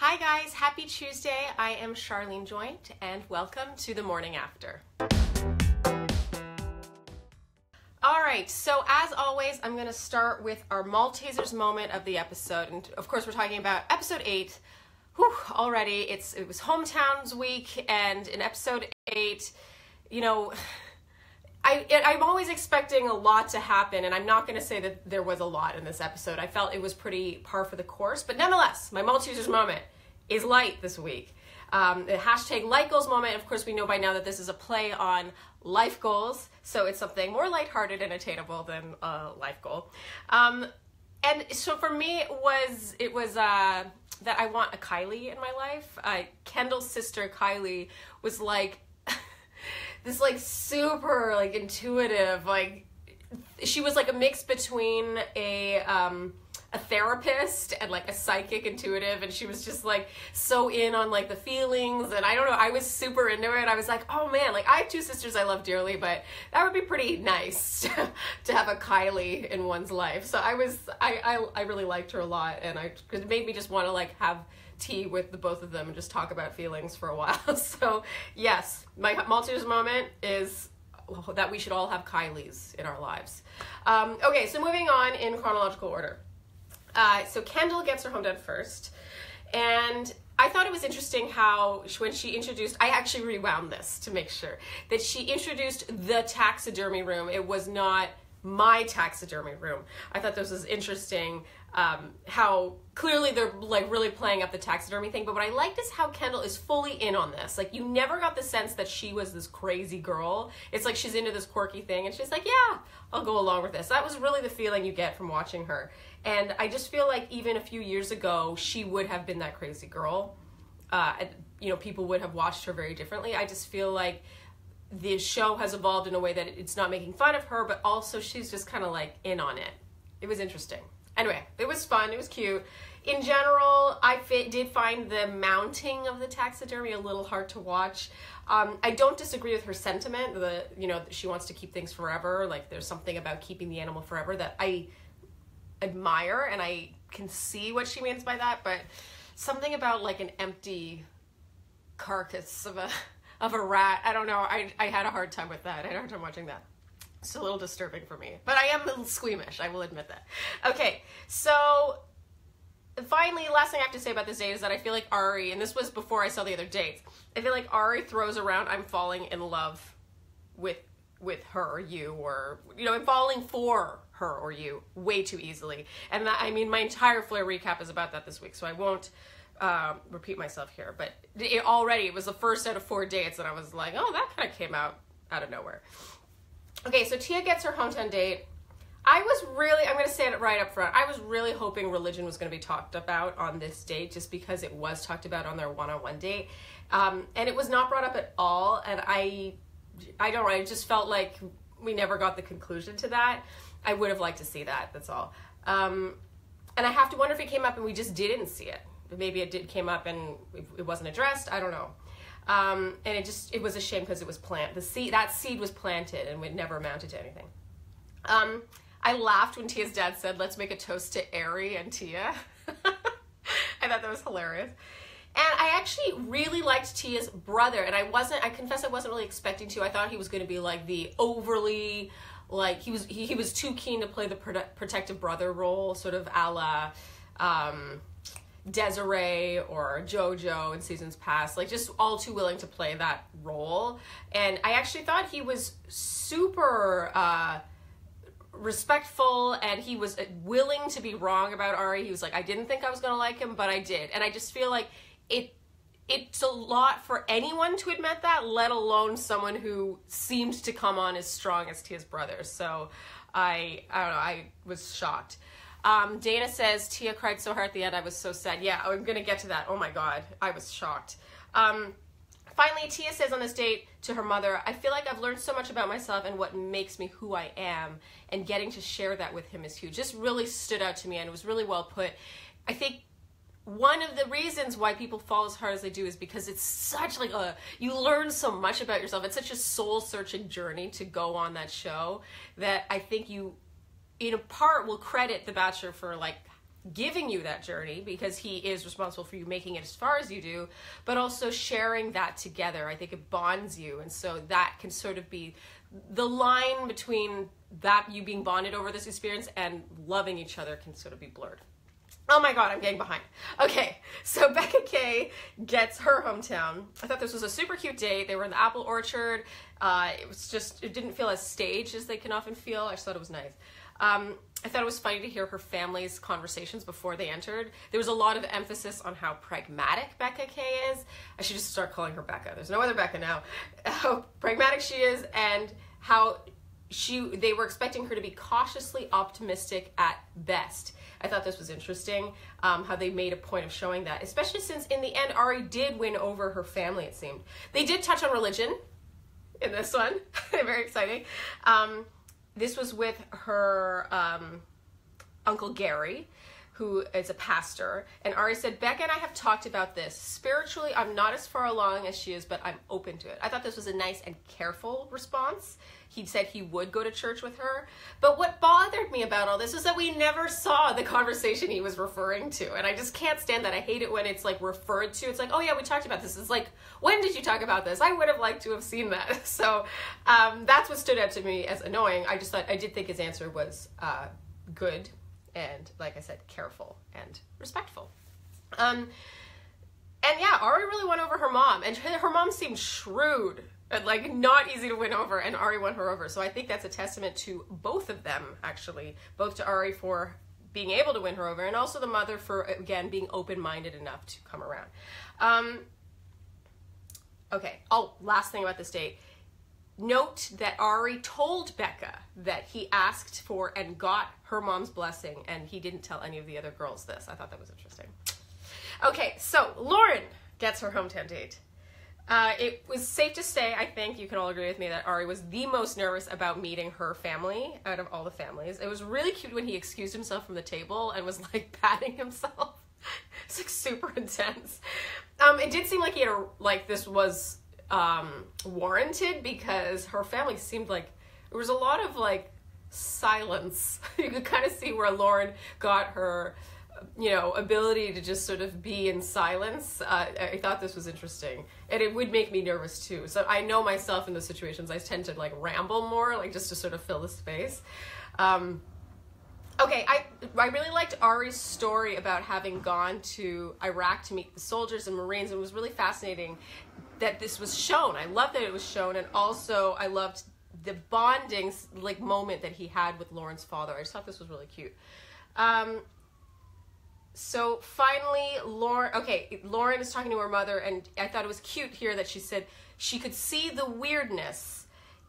Hi guys, happy Tuesday. I am Sharleen Joynt and welcome to the morning after. All right, so as always, I'm going to start with our Maltesers moment of the episode. And of course, we're talking about episode 8. Whew, already, it was Hometowns week, and in episode 8, you know, I'm always expecting a lot to happen, and I'm not going to say that there was a lot in this episode. I felt it was pretty par for the course, but nonetheless, my Maltesers moment is light this week. The hashtag light goals moment, of course, we know by now that this is a play on life goals, so it's something more lighthearted and attainable than a life goal. And so for me, it was that I want a Kylie in my life. Kendall's sister, Kylie, was like this like super like intuitive, like she was like a mix between a therapist and like a psychic intuitive, and she was just like so in on like the feelings, and I don't know, I was super into it. I was like, oh man, like I have two sisters I love dearly, but that would be pretty nice to have a Kylie in one's life. So I really liked her a lot, and it made me just want to like have tea with the both of them and just talk about feelings for a while. So yes, my Maltesers moment is that we should all have Kylies in our lives. Okay, so moving on in chronological order. So Kendall gets her home done first, and I thought it was interesting how when she introduced, I actually rewound this to make sure that she introduced the taxidermy room. It was not my taxidermy room. I thought this was interesting, how clearly they're like really playing up the taxidermy thing, but what I liked is how Kendall is fully in on this. Like, you never got the sense that she was this crazy girl. It's like she's into this quirky thing, and she's like, yeah, I'll go along with this. That was really the feeling you get from watching her. And I just feel like even a few years ago, she would have been that crazy girl. People would have watched her very differently. I just feel like the show has evolved in a way that it's not making fun of her, but also she's just kind of like in on it. It was interesting. Anyway, it was fun. It was cute. In general, I did find the mounting of the taxidermy a little hard to watch. I don't disagree with her sentiment. She wants to keep things forever. Like, there's something about keeping the animal forever that I admire, and I can see what she means by that. But something about like an empty carcass of a rat, I don't know. I had a hard time with that. I had a hard time watching that. It's a little disturbing for me, but I am a little squeamish, I will admit that. Okay, so finally, last thing I have to say about this date is that I feel like Ari, and this was before I saw the other dates, I feel like Ari throws around I'm falling in love with her, you, or, I'm falling for her or you way too easily. And that, I mean, my entire Flare recap is about that this week, so I won't repeat myself here, but it was the first out of 4 dates, and I was like, oh, that kind of came out of nowhere. Okay, so Tia gets her hometown date. I'm going to say it right up front, I was really hoping religion was going to be talked about on this date, just because it was talked about on their one-on-one date, and it was not brought up at all, and I don't know, I just felt like we never got the conclusion to that. I would have liked to see that, that's all. And I have to wonder if it came up and we just didn't see it. Maybe it came up and it wasn't addressed, I don't know. And it was a shame because it was that seed was planted and it never amounted to anything. I laughed when Tia's dad said, let's make a toast to Ari and Tia. I thought that was hilarious. And I actually really liked Tia's brother, and I confess I wasn't really expecting to. I thought he was going to be like the overly, like, he was too keen to play the protective brother role, sort of a la Desiree or JoJo in seasons past, like just all too willing to play that role. And I actually thought he was super respectful, and he was willing to be wrong about Ari. He was like, I didn't think I was going to like him, but I did. And I just feel like it's a lot for anyone to admit that, let alone someone who seemed to come on as strong as Tia's brother. So I don't know, I was shocked. Dana says, Tia cried so hard at the end, I was so sad. Yeah, I'm going to get to that. Oh my God, I was shocked. Finally, Tia says on this date to her mother, I feel like I've learned so much about myself and what makes me who I am, and getting to share that with him is huge. Just really stood out to me, and it was really well put. I think one of the reasons why people fall as hard as they do is because it's such like you learn so much about yourself. It's such a soul-searching journey to go on that show that I think you, in a part, will credit The Bachelor for like giving you that journey because he is responsible for you making it as far as you do, but also sharing that together. I think it bonds you. And so that can sort of be the line between that you being bonded over this experience and loving each other can sort of be blurred. Oh my God, I'm getting behind. Okay, so Becca K gets her hometown. I thought this was a super cute date. They were in the apple orchard. It didn't feel as staged as they can often feel. I just thought it was nice. I thought it was funny to hear her family's conversations before they entered. There was a lot of emphasis on how pragmatic Becca K is. I should just start calling her Becca. There's no other Becca now. How pragmatic she is and how they were expecting her to be cautiously optimistic at best. I thought this was interesting, how they made a point of showing that, especially since in the end, Ari did win over her family, it seemed. They did touch on religion in this one. Very exciting. This was with her Uncle Gary, who is a pastor, and Ari said, Becca and I have talked about this. Spiritually, I'm not as far along as she is, but I'm open to it. I thought this was a nice and careful response. He said he would go to church with her. But what bothered me about all this was that we never saw the conversation he was referring to. And I just can't stand that. I hate it when it's like referred to. It's like, oh yeah, we talked about this. It's like, when did you talk about this? I would have liked to have seen that. So that's what stood out to me as annoying. I did think his answer was good. And like I said, careful and respectful. And yeah, Ari really won over her mom. And her mom seemed shrewd. And like not easy to win over, and Ari won her over. So I think that's a testament to both of them, actually. Both to Ari for being able to win her over, and also the mother for, again, being open-minded enough to come around. Okay, last thing about this date. Note that Ari told Becca that he asked for and got her mom's blessing, and he didn't tell any of the other girls this. I thought that was interesting. Okay, so Lauren gets her hometown date. It was safe to say, I think you can all agree with me, that Ari was the most nervous about meeting her family out of all the families. It was really cute when he excused himself from the table and was like patting himself. It's like super intense. It did seem like this was warranted because her family seemed like there was a lot of like silence. You could kind of see where Lauren got her ability to just sort of be in silence. I thought this was interesting, and it would make me nervous too. So I know myself in those situations, I tend to like ramble more, like just to sort of fill the space. Okay, I really liked Ari's story about having gone to Iraq to meet the soldiers and Marines. It was really fascinating that this was shown. I loved that it was shown, and also I loved the bonding like moment that he had with Lauren's father. I just thought this was really cute. So finally, Lauren is talking to her mother, and I thought it was cute here that she said she could see the weirdness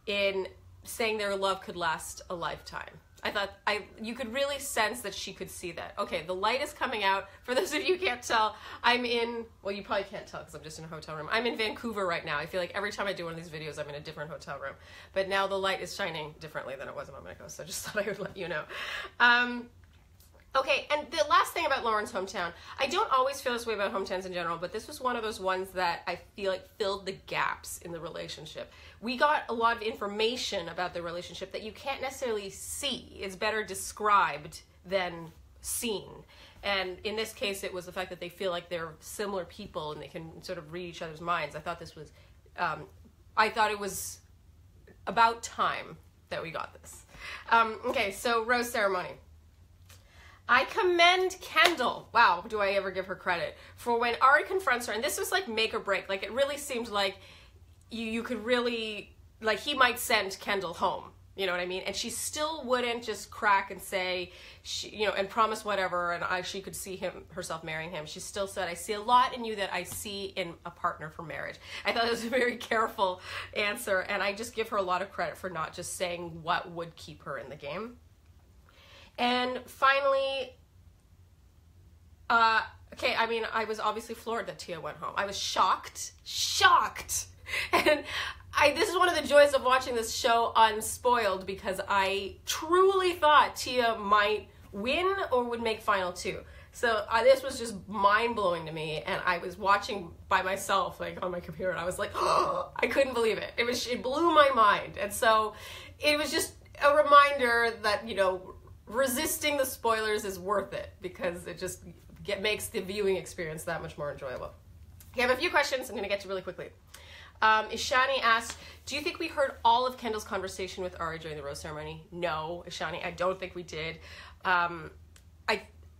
in saying their love could last a lifetime. I thought you could really sense that she could see that. Okay, the light is coming out. For those of you who can't tell, well, you probably can't tell because I'm just in a hotel room. I'm in Vancouver right now. I feel like every time I do one of these videos, I'm in a different hotel room. But now the light is shining differently than it was a moment ago, so I just thought I would let you know. Okay, and the last thing about Lauren's hometown, I don't always feel this way about hometowns in general, but this was one of those ones that I feel like filled the gaps in the relationship. We got a lot of information about the relationship that you can't necessarily see. It's better described than seen. And in this case, it was the fact that they feel like they're similar people and they can sort of read each other's minds. I thought it was about time that we got this. Okay, so rose ceremony. I commend Kendall, wow, do I ever give her credit, for when Ari confronts her, and this was like make or break, like it really seemed like you could really, like he might send Kendall home, you know what I mean? And she still wouldn't just crack and say, and promise whatever, and she could see herself marrying him. She still said, I see a lot in you that I see in a partner for marriage. I thought it was a very careful answer, and I just give her a lot of credit for not just saying what would keep her in the game. And finally, I was obviously floored that Tia went home. I was shocked. And this is one of the joys of watching this show unspoiled, because I truly thought Tia might win or would make final two. So this was just mind-blowing to me, and I was watching by myself, like on my computer, and I was like, oh, I couldn't believe it. It blew my mind. And so it was just a reminder that, resisting the spoilers is worth it because it just makes the viewing experience that much more enjoyable. Okay, I have a few questions I'm going to get to really quickly. Ishani asked, do you think we heard all of Kendall's conversation with Ari during the rose ceremony? No, Ishani, I don't think we did.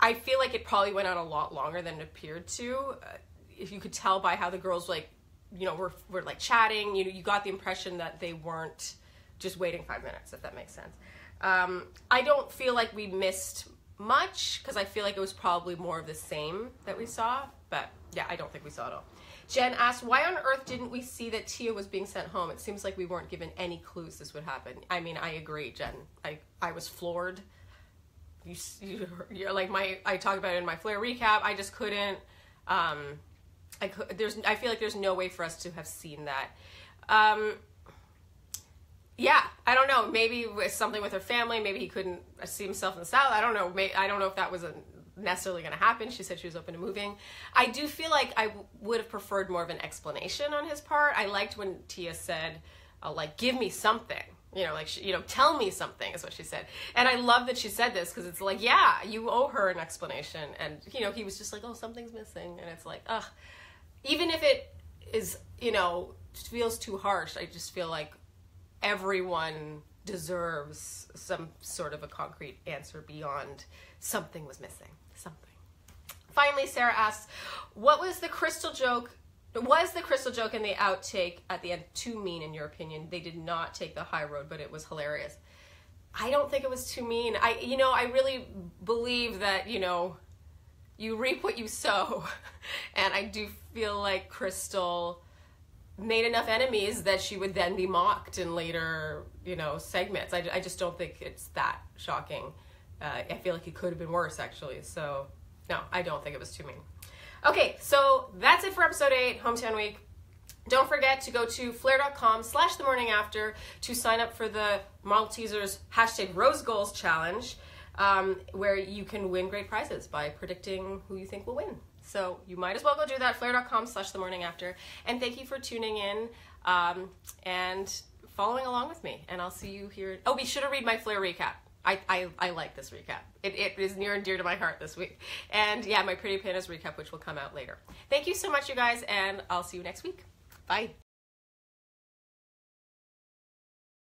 I feel like it probably went on a lot longer than it appeared to. If you could tell by how the girls were like chatting, you got the impression that they weren't just waiting 5 minutes, if that makes sense. I don't feel like we missed much because I feel like it was probably more of the same that we saw, but yeah, I don't think we saw it all. Jen asked, why on earth didn't we see that Tia was being sent home? It seems like we weren't given any clues this would happen. I mean, I agree, Jen. I was floored. You're like I talked about it in my Flair recap. I just couldn't. I feel like there's no way for us to have seen that. Yeah, I don't know. Maybe with something with her family. Maybe he couldn't see himself in the South. I don't know. I don't know if that was necessarily going to happen. She said she was open to moving. I do feel like I would have preferred more of an explanation on his part. I liked when Tia said, like, give me something. Tell me something is what she said. And I love that she said this because it's like, yeah, you owe her an explanation. And, he was just like, oh, something's missing. And it's like, ugh. Even if it is, feels too harsh, I just feel like everyone deserves some sort of a concrete answer beyond something was missing. Something. Finally, Sarah asks, what was the crystal joke? Was the crystal joke in the outtake at the end too mean in your opinion? They did not take the high road, but it was hilarious. I don't think it was too mean. I really believe that, you reap what you sow. And I do feel like Crystal made enough enemies that she would then be mocked in later, segments. I just don't think it's that shocking. I feel like it could have been worse, actually. So, no, I don't think it was too mean. Okay, so that's it for episode 8, Hometown Week. Don't forget to go to flair.com/themorningafter to sign up for the Maltesers #RoseGoals challenge, where you can win great prizes by predicting who you think will win. So you might as well go do that, flair.com/themorningafter. And thank you for tuning in and following along with me. And I'll see you here. Oh, be sure to read my Flair recap. I like this recap. It is near and dear to my heart this week. And yeah, my Pretty Pandas recap, which will come out later. Thank you so much, you guys, and I'll see you next week. Bye.